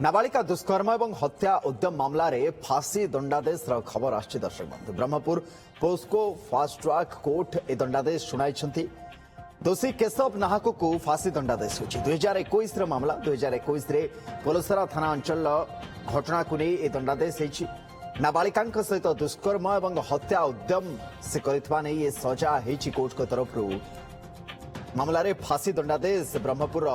नाबालिका दुष्कर्म और हत्या उद्यम मामलें फांसी दंडादेश खबर आछि। दर्शक बंधु, Brahmapur POCSO fast track court ए दंडादेश शुणाई। दोषी केशव नाहक को फांसी दंडादेश हो 2021 मामला। 2021 पोलसरा थाना अंचल घटना को नहीं दंडादेश होती। नाबालिका सहित दुष्कर्म और हत्या उद्यम से कर सजा होती। कोर्ट को तरफ मामलें फांसी दंडादेश Brahmapur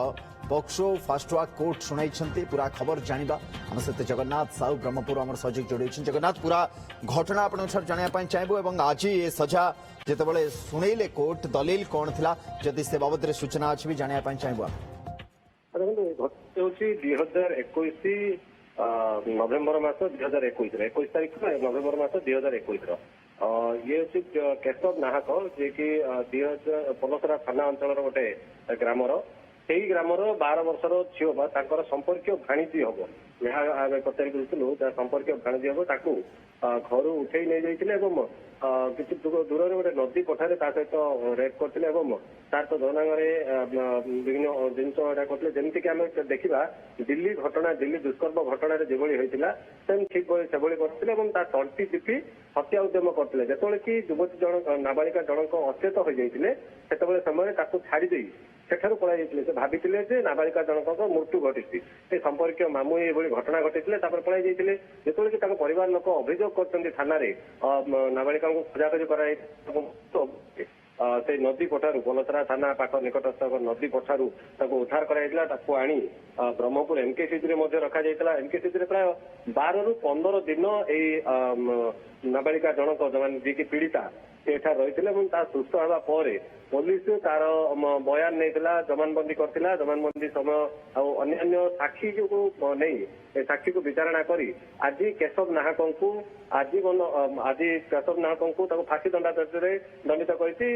POCSO fast track court शुणाई। पूरा खबर जानिबा आम सहित जगन्नाथ साहू ब्रह्मपुर आम सहयोग जोड़ी। जगन्नाथ, पूरा घटना आप जानवाई चाहबू और आज ये सजा जितेबाला शुणेले कोर्ट दलील कौन थिला जदि से बाबद सूचना अच्छी भी जानवाई चाहबू। नवेम्बर मास 2021 तारीख नवेम्बर मास 2021 ये केशव नाहक जे कि पलसरा थाना अंचल गोटे ग्रामर से ग्रामर 12 वर्षर झील संपर्क भाणीजी हम यहाँ पचारूँ संपर्क भाणीजी हम घर उठे नहीं जाते किसी दूर गोटे नदी पठार सहित रेप करते तार तो जनांगे विभिन्न जिन करते जमीक आम देखा दिल्ली घटना दिल्ली दुष्कर्म घटना जो होता ठीक से करते तंटी चिपी हत्या उद्यम करते जो कि युवती जन नाबालिका जनक अचेत हो जाते से समय छाड़ी सेठार पलाई से भाभी नाबालिका जनक मृत्यु घटी संपर्क मामू ये घटना घटी पलाई जाते जो कि परिवार लोक अभियोग कर थाना नाबालिका खोजाखोजी कर से नदी पठारू पलसरा थाना पाख निकटस्थ नदी पठारू उद्धार कर आनी ब्रह्मपुर एमकेसीजी रखा जाता। एमकेसीजी प्राय 12 ରୁ 15 दिन यही नाबालिका जनक जी की पीड़िता एठा रही सुस्थ होगा पुलिस तार बयान नहीं जमानबंदी करथिला। जमानबंदी समय अन्य साक्षी को नहीं साक्षी को विचारणा करी आज केशव नाहक को आज केशव नाहक को फांसी दंडादेश दंडित करती।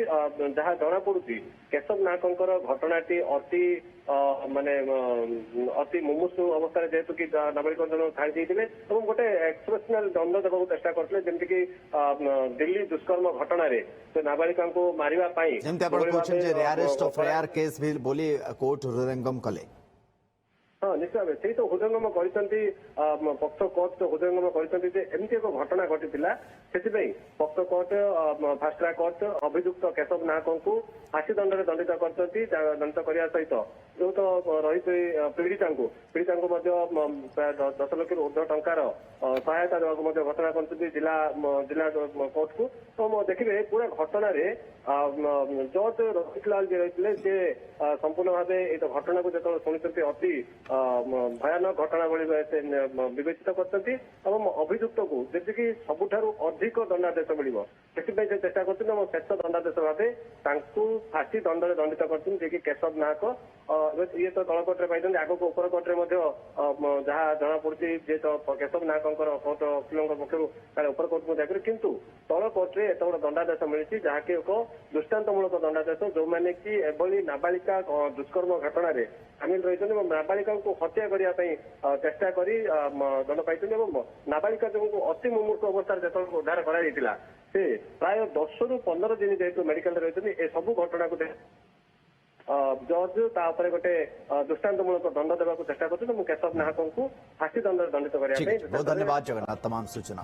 जहाँ जना पड़ुची केशव नाहक घटनाटी अति माने अति मुमुक्षु अवस्था जेहेतु कि नाबालिका जन छाड़ी देते गोटे एक्सप्रेशनल दंड देवाक चेष्टा करते जमीक दिल्ली दुष्कर्म घटना नाबालिका को मारिबा रेयरेस्ट ऑफ रेयर केस भी बोली कोर्ट हृदयंगम कले। हाँ निश्चय भाव से तो हृदयंगम पक्ष कोर्ट हृदयंगम करमती एक घटना घटी से पक्ष कोर्ट फास्ट ट्रैक कोर्ट अभियुक्त केशव नाहक को फांसी दंड दंडित दंडित करने सहित जो तो रही पीड़िता को प्राय 10 लाख ऊर्ध्व टंकार सहायता देवाक घटना कर जिला कोर्ट को तो देखिए पूरा घटना जज रफिक लाल जी रही संपूर्ण भाव ये घटना को जो शुणी अति भयानक घटना भाई विवेचित करते अभियुक्त को जी सबुठ अधिक दंडादेश मिल से चेष्टा कर शेष दंडादेश भाव फांसी दंड दंडित कर केशव नाहक ये तो तल कोर्टे पाई आग को उपर कोर्टे जहाँ जना पड़ी जे तो केशव नाहक कोर्ट वकीलों पक्ष उपर कोर्ट को जाकर किंतु तल कोर्टे एत बड़ दंडादेश मिली जहाँकि एक दृष्टांतमूलक दंडादेश जो मैंने कि एभली नाबालिका दुष्कर्म घटना सामिल रही नाबालिका को हत्या करने चेष्टा कर दंड पाई नाबालिका जो अति मुमूर्ष अवस्था जो उद्धार कर प्राय 10 ରୁ 15 दिन जेहेतु मेडिकल रही सबू घटना को जज तापर गोटे दृष्टांतमूलक दंड देवाक चेष्टा कर केशव नाहक को फांसी दंड दंडित करने। बहुत धन्यवाद जगन्नाथ तमाम सूचना।